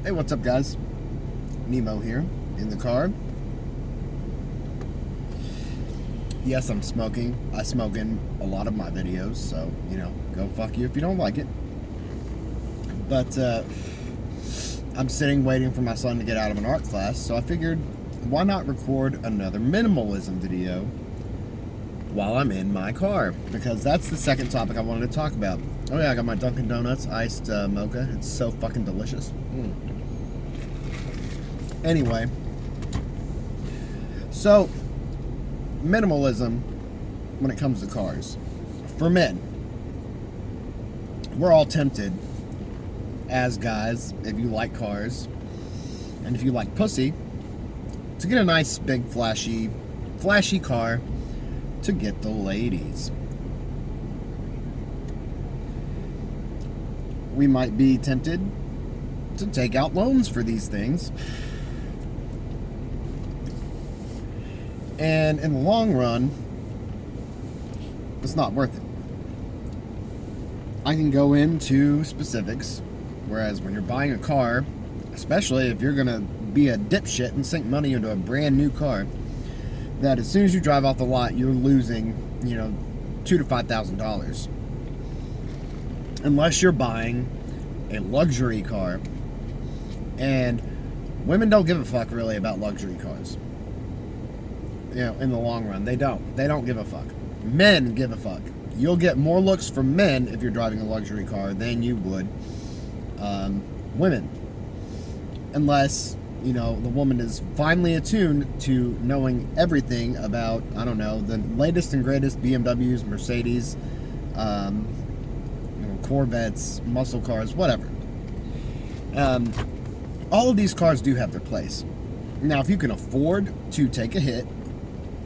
Hey, what's up, guys? Nemo here in the car. Yes, I'm smoking. I smoke in a lot of my videos, so, go fuck you if you don't like it. But, I'm sitting waiting for my son to get out of an art class, so I figured, why not record another minimalism video while I'm in my car? Because that's the second topic I wanted to talk about. Oh yeah, I got my Dunkin' Donuts iced mocha. It's so fucking delicious. Anyway, so minimalism when it comes to cars. For men, we're all tempted as guys, if you like cars and if you like pussy, to get a nice big flashy car to get the ladies. We might be tempted to take out loans for these things. And in the long run, it's not worth it. I can go into specifics, whereas when you're buying a car, especially if you're gonna be a dipshit and sink money into a brand new car, that as soon as you drive off the lot, you're losing, $2,000 to $5,000. Unless you're buying a luxury car. And women don't give a fuck really about luxury cars. In the long run, they don't give a fuck. Men give a fuck. You'll get more looks from men if you're driving a luxury car than you would women. Unless, the woman is finely attuned to knowing everything about, the latest and greatest BMWs, Mercedes, Corvettes, muscle cars, whatever. All of these cars do have their place. Now, if you can afford to take a hit,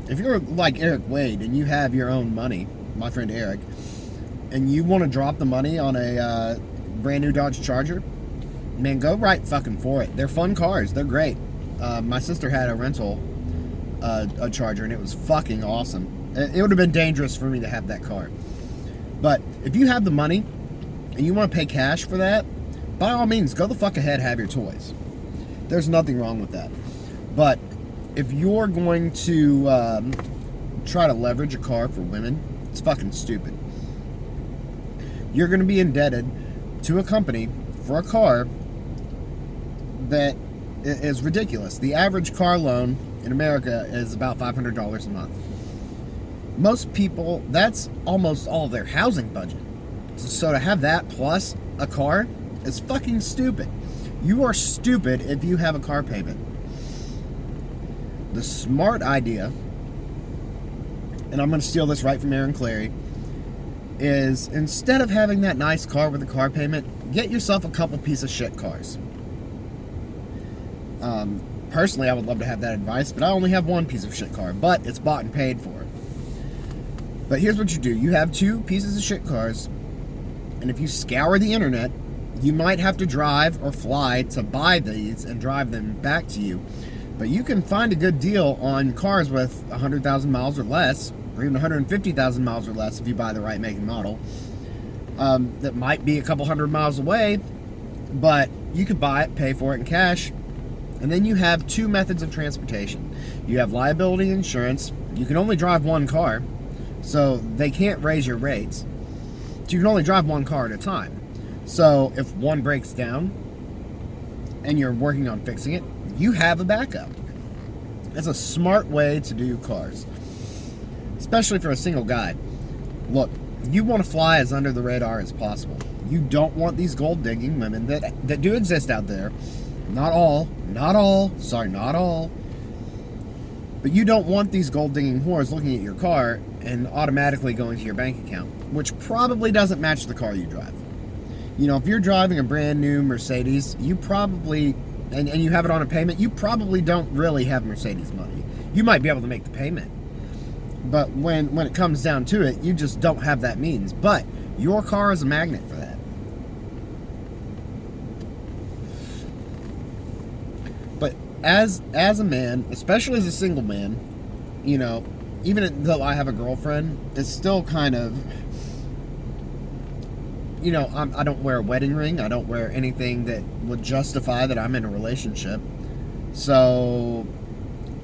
if you're like Eric Wade and you have your own money, my friend Eric, and you want to drop the money on a brand new Dodge Charger, man, go right fucking for it. They're fun cars. They're great. My sister had a rental, a Charger, and it was fucking awesome. It would have been dangerous for me to have that car. But if you have the money and you want to pay cash for that, by all means, go the fuck ahead, have your toys. There's nothing wrong with that. But if you're going to try to leverage a car for women, it's fucking stupid. You're going to be indebted to a company for a car that is ridiculous. The average car loan in America is about $500 a month. Most people, that's almost all of their housing budget. So to have that plus a car is fucking stupid. You are stupid if you have a car payment. The smart idea, and I'm going to steal this right from Aaron Clarey, is instead of having that nice car with a car payment, get yourself a couple piece of shit cars. Personally, I would love to have that advice, but I only have one piece of shit car, but it's bought and paid for. But here's what you do. You have two pieces of shit cars, and if you scour the internet, you might have to drive or fly to buy these and drive them back to you. But you can find a good deal on cars with 100,000 miles or less, or even 150,000 miles or less if you buy the right make and model. That might be a couple hundred miles away, but you could buy it, pay for it in cash, and then you have two methods of transportation. You have liability insurance. You can only drive one car, so they can't raise your rates. So you can only drive one car at a time. So if one breaks down and you're working on fixing it, you have a backup. That's a smart way to do cars, especially for a single guy. Look, you want to fly as under the radar as possible. You don't want these gold digging women that do exist out there. Not all, but you don't want these gold digging whores looking at your car and automatically going to your bank account, which probably doesn't match the car you drive. If you're driving a brand new Mercedes, you probably, and you have it on a payment, you probably don't really have Mercedes money. You might be able to make the payment, but when it comes down to it, you just don't have that means. But your car is a magnet for that. But as a man, especially as a single man, even though I have a girlfriend, it's still kind of you know, I don't wear a wedding ring. I don't wear anything that would justify that I'm in a relationship. So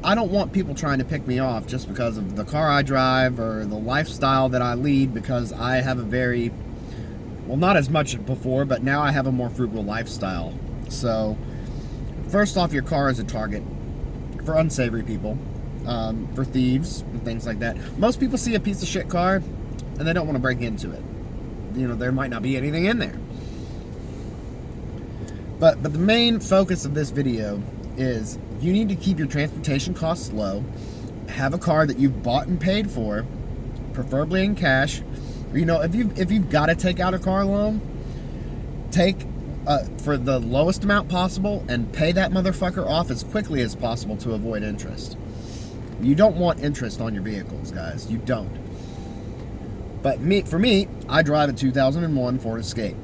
I don't want people trying to pick me off just because of the car I drive or the lifestyle that I lead, because I have a very, well, not as much before, but now I have a more frugal lifestyle. So first off, your car is a target for unsavory people, for thieves and things like that. Most people see a piece of shit car and they don't want to break into it. You know, there might not be anything in there. But the main focus of this video is you need to keep your transportation costs low. Have a car that you've bought and paid for, preferably in cash. You know, if you've got to take out a car loan, take for the lowest amount possible and pay that motherfucker off as quickly as possible to avoid interest. You don't want interest on your vehicles, guys. You don't. But for me, I drive a 2001 Ford Escape.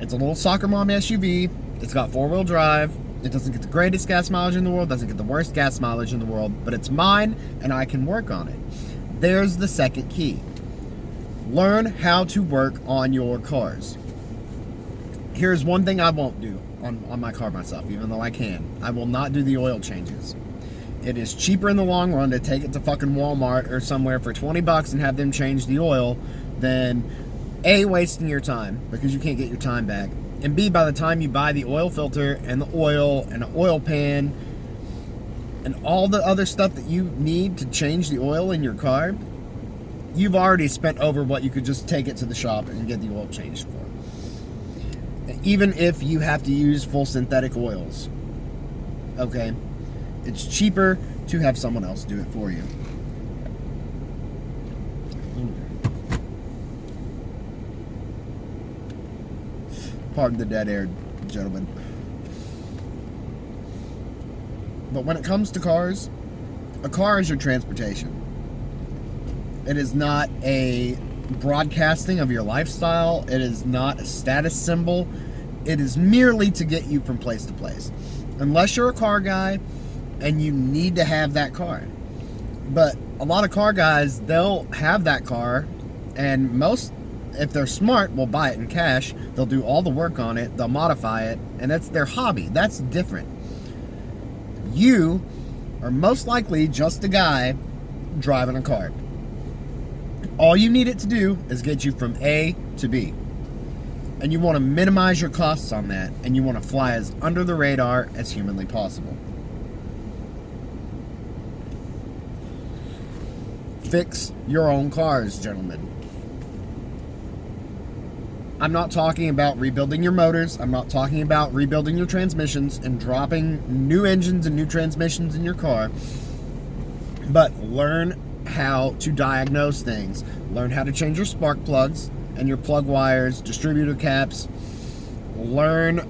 It's a little soccer mom SUV. It's got 4-wheel drive. It doesn't get the greatest gas mileage in the world, doesn't get the worst gas mileage in the world, but it's mine and I can work on it. There's the second key. Learn how to work on your cars. Here's one thing I won't do on my car myself, even though I can. I will not do the oil changes. It is cheaper in the long run to take it to fucking Walmart or somewhere for $20 and have them change the oil than A, wasting your time because you can't get your time back, and B, by the time you buy the oil filter and the oil and an oil pan and all the other stuff that you need to change the oil in your car, you've already spent over what you could just take it to the shop and get the oil changed for. Even if you have to use full synthetic oils, okay, it's cheaper to have someone else do it for you. Pardon the dead air, gentlemen. But when it comes to cars, a car is your transportation. It is not a broadcasting of your lifestyle. It is not a status symbol. It is merely to get you from place to place. Unless you're a car guy and you need to have that car. But a lot of car guys, they'll have that car, and most, if they're smart, will buy it in cash. They'll do all the work on it, they'll modify it, and that's their hobby. That's different. You are most likely just a guy driving a car. All you need it to do is get you from A to B. And you want to minimize your costs on that, and you want to fly as under the radar as humanly possible. Fix your own cars, gentlemen. I'm not talking about rebuilding your motors. I'm not talking about rebuilding your transmissions and dropping new engines and new transmissions in your car. But learn how to diagnose things. Learn how to change your spark plugs and your plug wires, distributor caps. Learn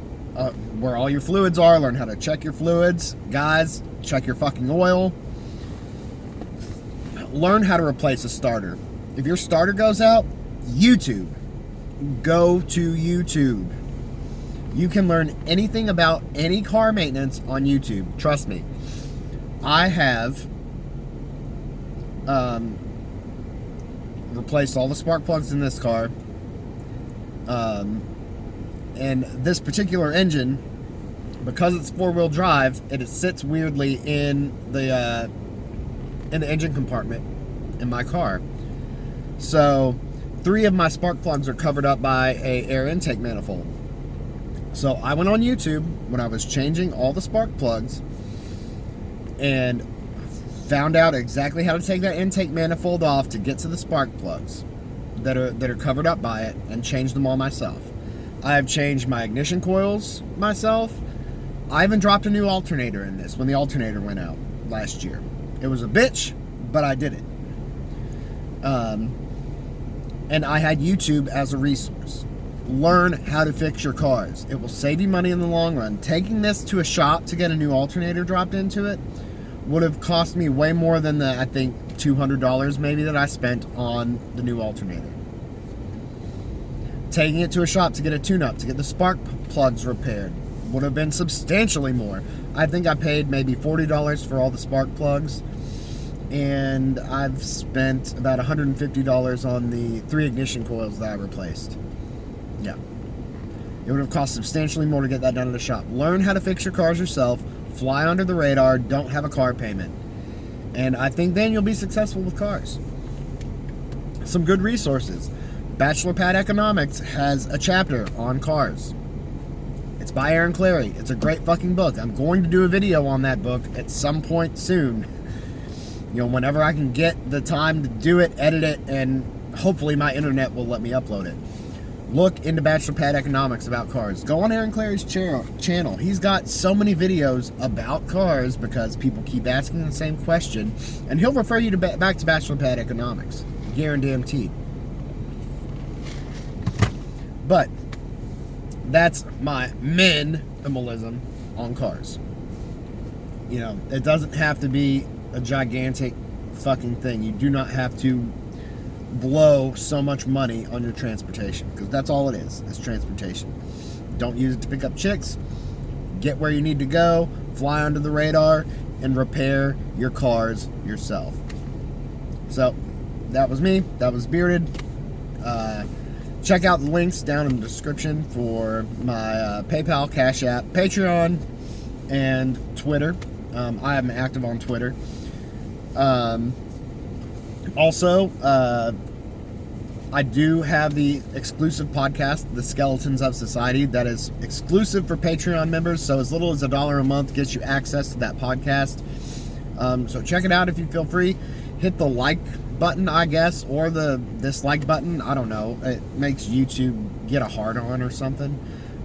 where all your fluids are. Learn how to check your fluids. Guys, check your fucking oil. Learn how to replace a starter. If your starter goes out, YouTube. Go to YouTube. You can learn anything about any car maintenance on YouTube. Trust me. I have replaced all the spark plugs in this car. And this particular engine, because it's 4-wheel drive, it sits weirdly in the engine compartment in my car. So 3 of my spark plugs are covered up by a air intake manifold. So I went on YouTube when I was changing all the spark plugs and found out exactly how to take that intake manifold off to get to the spark plugs that are covered up by it, and change them all myself. I have changed my ignition coils myself. I even dropped a new alternator in this when the alternator went out last year. It was a bitch, but I did it. And I had YouTube as a resource. Learn how to fix your cars. It will save you money in the long run. Taking this to a shop to get a new alternator dropped into it would have cost me way more than the, I think, $200 maybe that I spent on the new alternator. Taking it to a shop to get a tune-up, to get the spark plugs repaired, would have been substantially more. I think I paid maybe $40 for all the spark plugs, and I've spent about $150 on the 3 ignition coils that I replaced. Yeah. It would have cost substantially more to get that done at a shop. Learn how to fix your cars yourself. Fly under the radar. Don't have a car payment. And I think then you'll be successful with cars. Some good resources. Bachelor Pad Economics has a chapter on cars. It's by Aaron Clarey. It's a great fucking book. I'm going to do a video on that book at some point soon. You know, whenever I can get the time to do it, edit it, and hopefully my internet will let me upload it. Look into Bachelor Pad Economics about cars. Go on Aaron Clarey's channel. He's got so many videos about cars because people keep asking the same question, and he'll refer you to back to Bachelor Pad Economics. Guaranteed. But that's my minimalism on cars. You know, it doesn't have to be a gigantic fucking thing. You do not have to blow so much money on your transportation, because that's all it is. It's transportation. Don't use it to pick up chicks. Get where you need to go, fly under the radar, and repair your cars yourself. So that was me. That was Bearded. Check out the links down in the description for my PayPal, Cash App, Patreon, and Twitter. I am active on Twitter. Also, I do have the exclusive podcast, The Skeletons of Society, that is exclusive for Patreon members. So as little as $1 a month gets you access to that podcast. So check it out if you feel free. Hit the like button, I guess, or the dislike button. I don't know. It makes YouTube get a hard on or something.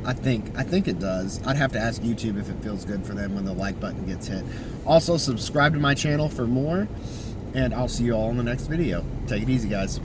I think it does. I'd have to ask YouTube if it feels good for them when the like button gets hit. Also, subscribe to my channel for more, and I'll see you all in the next video. Take it easy, guys.